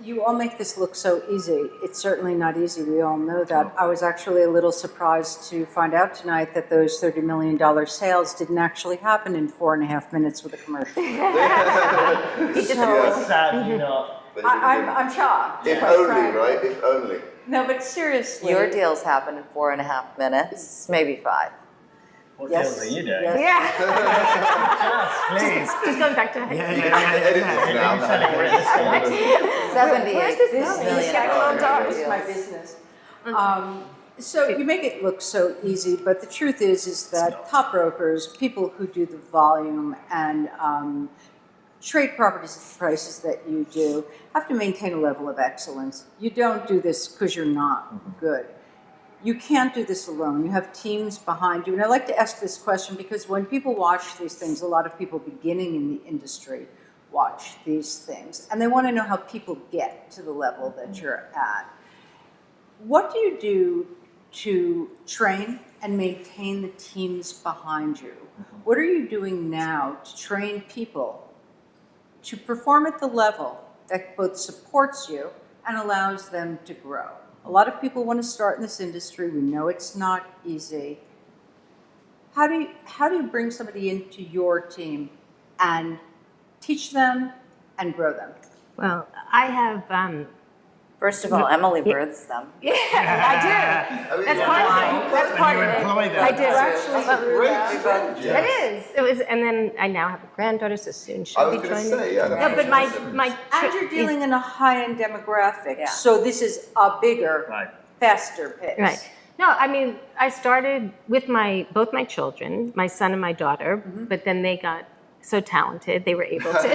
you all make this look so easy. It's certainly not easy. We all know that. I was actually a little surprised to find out tonight that those $30 million sales didn't actually happen in 4.5 minutes with a commercial. Sad, you know. I'm shocked. If only, right? If only. No, but seriously. Your deals happen in 4.5 minutes, maybe 5. What Yes. deals are you doing? Yes. Yeah. Please. Just going back to Edit this now. You're selling real estate. 78 this million This is my deals. business. So you make it look so easy, but the truth is that top brokers, people who do the volume and trade properties at the prices that you do, have to maintain a level of excellence. You don't do this because you're not good. You can't do this alone. You have teams behind you. And I like to ask this question because when people watch these things, a lot of people beginning in the industry watch these things, and they want to know how people get to the level that you're at. What do you do to train and maintain the teams behind you? What are you doing now to train people to perform at the level that both supports you and allows them to grow? A lot of people want to start in this industry. We know it's not easy. How do you bring somebody into your team and teach them and grow them? Well, I have. First of all, Emily births them. Yeah, I do. That's part of it. That's part of it. employ them. I do. Great. It is. And then I now have a granddaughter, so soon I she'll was be going to joining. say, yeah. No, but my And you're dealing in a high-end demographic, Yeah. so this is a bigger, Right. faster pace. Right. No, I mean, I started with both my children, my son and my daughter, but then they got so talented, they were able to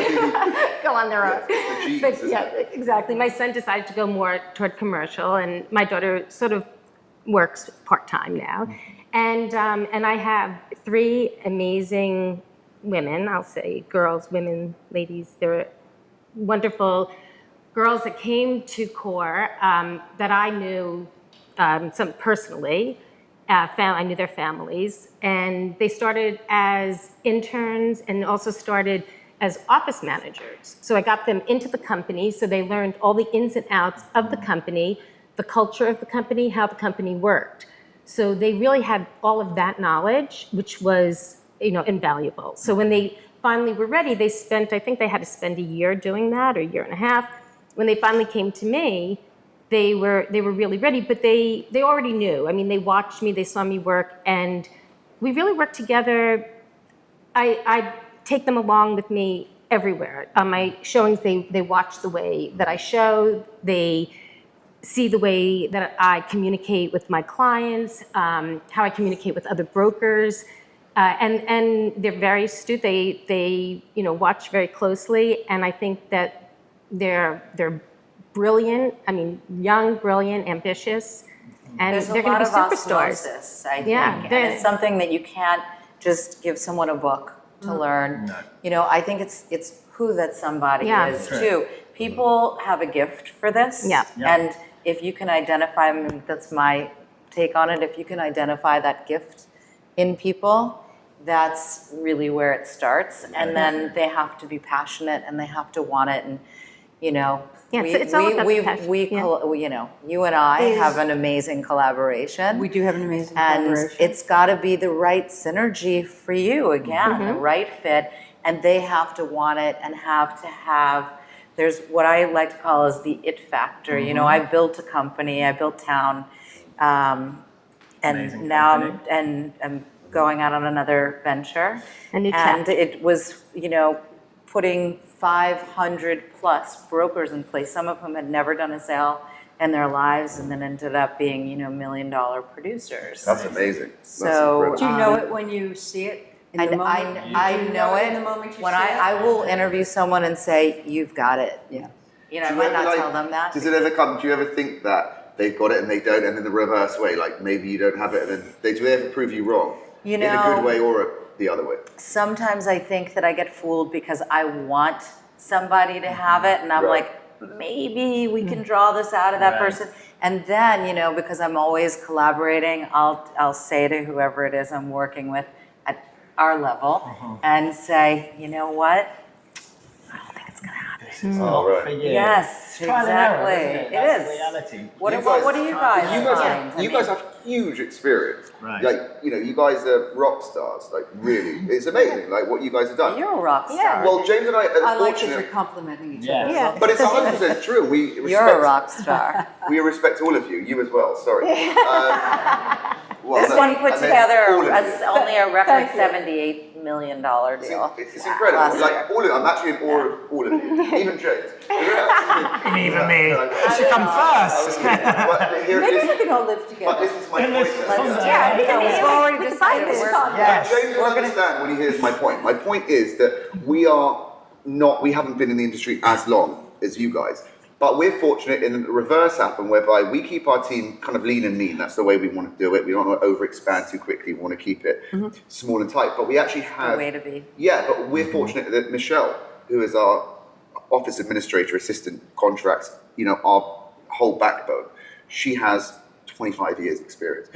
go on their own. Yes, it's the genes, But isn't yeah, it? exactly. My son decided to go more toward commercial, and my daughter sort of works part-time now. And I have 3 amazing women, I'll say girls, women, ladies. They're wonderful girls that came to CORE that I knew some personally. I knew their families, and they started as interns and also started as office managers. So I got them into the company, so they learned all the ins and outs of the company, the culture of the company, how the company worked. So they really had all of that knowledge, which was, invaluable. So when they finally were ready, I think they had to spend a year doing that, or a year and a half. When they finally came to me, they were really ready, but they already knew. I mean, they watched me, they saw me work, and we really worked together. I take them along with me everywhere. On my showings, they watch the way that I show, they see the way that I communicate with my clients, how I communicate with other brokers, and they're very astute. They watch very closely, and I think that they're brilliant. I mean, young, brilliant, ambitious, and There's they're a going lot to be of superstars. osmosis, I think. Yeah, And it's something that you can't just give someone a book to learn. No. I think it's who that somebody Yeah. is That's right. too. People have a gift for this. Yeah. Yeah. And if you can identify, that's my take on it, if you can identify that gift in people, that's really where it starts. And then they have to be passionate and they have to want it. And, Yeah, it's all about the passion. you and I have an amazing collaboration. We do have an amazing And collaboration. it's got to be the right synergy for you, again, the right fit, and they have to want it and have to have, there's what I like to call is the it factor. I built a company, I built Town, and Amazing now company. I'm going out on another venture. A new And chapter. it was, putting 500 plus brokers in place, some of whom had never done a sale in their lives and then ended up being, $1 million producers. That's amazing. That's So, incredible. Do you know it when you see it? In the moment? I Do you know it in the moment you when see it? I will interview someone and say, you've got it. Yeah. I Do you might ever, not tell them that. Does it ever come, do you ever think that they've got it and they don't, and in the reverse way, like maybe you don't have it, and then do they ever prove you wrong? In a good way or the other way? Sometimes I think that I get fooled because I want somebody to have it, and I'm Right. like, maybe we can draw this out of that Right. person. And then, because I'm always collaborating, I'll say to whoever it is I'm working with at our level and say, you know what? I don't think it's gonna happen. It's Oh, not right. for you. Yes, It's trial and error, exactly. isn't it? That's It the is. reality. What You do guys- you guys You guys, find? have, you guys have huge experience. Right. Like, you guys are rock stars. Like, really, it's amazing. Like what you guys have done. You're a rock star. Yeah. Well, James and I are I like that you're fortunate, complimenting each Yeah. other. Yeah. but it's 100% true. We respect. You're a rock star. We respect all of you. You as well. Sorry. Well, This no, one put I meant together all of you. as only a record Thank you. $78 million deal. It's incredible. Last Like year. all of, I'm actually in awe of all of you, even James. And even me. I Should come first. But here, Maybe we this, can all live but together. this is my point. Let's, Yeah, we've already decided. this We're, concept. Yes. James will understand when he hears my point. My point is that we haven't been in the industry as long as you guys. But we're fortunate in the reverse happen whereby we keep our team kind of lean and mean. That's the way we want to do it. We don't want to overexpand too quickly. We want to keep it small and tight. But we actually have... the way to be. Yeah, but we're fortunate that Michelle, who is our office administrator, assistant contracts, our whole backbone, she has 25 years experience.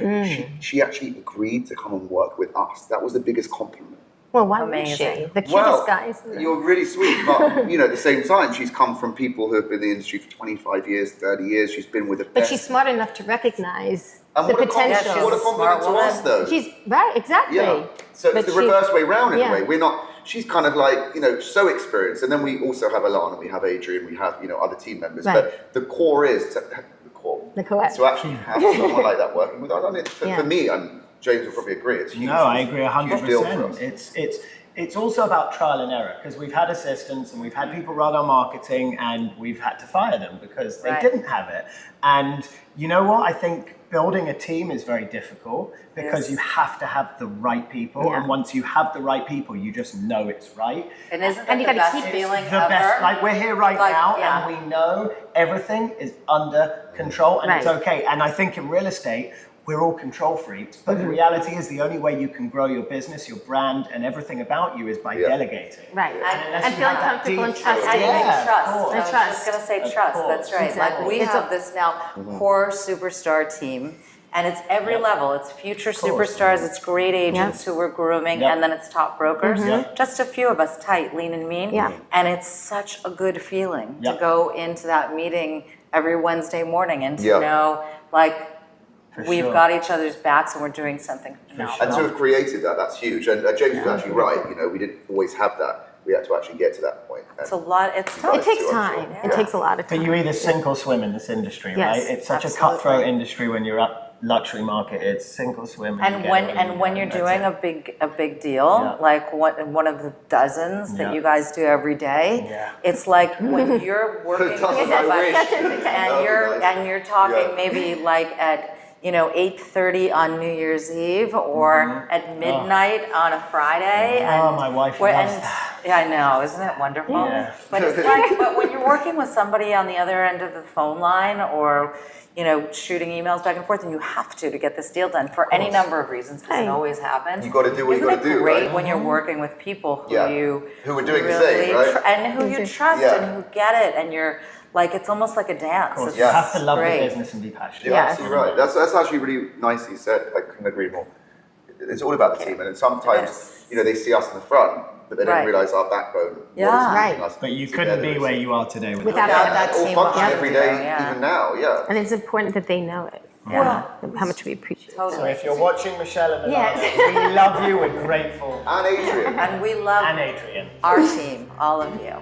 She actually agreed to come and work with us. That was the biggest compliment. Well, why would she? Amazing. The cutest Well, guys. you're really sweet, but at the same time, she's come from people who have been in the industry for 25 years, 30 years. She's been with the But best. she's smart enough to recognize And the what a compliment, potential. what a compliment Smart to us, woman. though. She's right, exactly. Yeah. So But it's the she- reverse way round in yeah. a way. We're not. She's kind of like so experienced, and then we also have Alana, we have Adrian, we have other team members. Right. But the core is The core. to actually have someone like that working with us. I mean, for Yeah. me, and James will probably agree, it's huge. No, I agree Huge deal for 100%. us. It's also about trial and error because we've had assistants and we've had people run our marketing and we've had to fire them because they Right. didn't have it. And you know what? I think building a team is very difficult because Yes. you have to have the right people. Yeah. And once you have the right people, you just know it's right. And isn't And it you the gotta best keep feeling The ever? best, like we're here right Like, now yeah. and we know everything is under control and it's Right. okay. And I think in real estate, we're all control freaks, but the reality is the only way you can grow your business, your brand, and everything about you is by Yeah. delegating. Right. unless And you feeling have that comfortable and deep trusting. And Yeah, of trust. course. I was Trust. just gonna say Of trust. course. That's right. Exactly. Like we It's have this now core superstar team, and it's every level. It's future course. superstars. It's great agents who we're grooming, Yep. and then it's top brokers. Just a few of us, tight, lean, and mean. Yeah. And it's such a good feeling to Yep. go into that meeting every Wednesday morning and to Yeah. know like. For We've sure. got each other's backs and we're doing something phenomenal. And to have created that's huge. And James was actually right. We didn't always have that. We had to actually get to that point. It's a lot. It's You tough. It guys takes too, I'm time. sure. It takes a lot of But time. you either sink or swim in this industry, Yes, right? It's such absolutely. a cutthroat industry when you're up luxury market. It's sink or swim. And you when get it, when you're that's doing it. a big deal, Yeah. like one of the dozens that Yeah. you guys do every day, Yeah. it's like when you're working with Dozens, I somebody wish. That would be nice. and you're talking Yeah. maybe like at 8:30 on New Year's Eve or at midnight on a Friday. Oh, and my wife where- loves and- that. Yeah, I know, isn't it wonderful? Yeah. But it's like, but when you're working with somebody on the other end of the phone line or shooting emails back and forth, and you have to get this deal done for any number of reasons, because it Right. always happens. You gotta do what you Isn't gotta it do, great right? when you're working with people who Yeah. you Who are doing the really same, right? and who you trust Yeah. and who get it, and you're like, it's almost like a dance. Of course, It's you have to love great. the business and be passionate. You're Yes. absolutely right. That's actually really nicely said. I couldn't agree more. It's all about the team, and then sometimes they see us in the front, but they don't Right. realise our backbone. Yeah. what is keeping Right. us But you together couldn't be is- where you are today without Without that. Yeah, that all team function behind every you, day, yeah. even now. Yeah. And it's important that they know it. Yeah. How much we appreciate it. So Totally. if you're watching Michelle and Yes. Alana, we love you, we're grateful. And Adrian. And we love And Adrian. our team, all of you.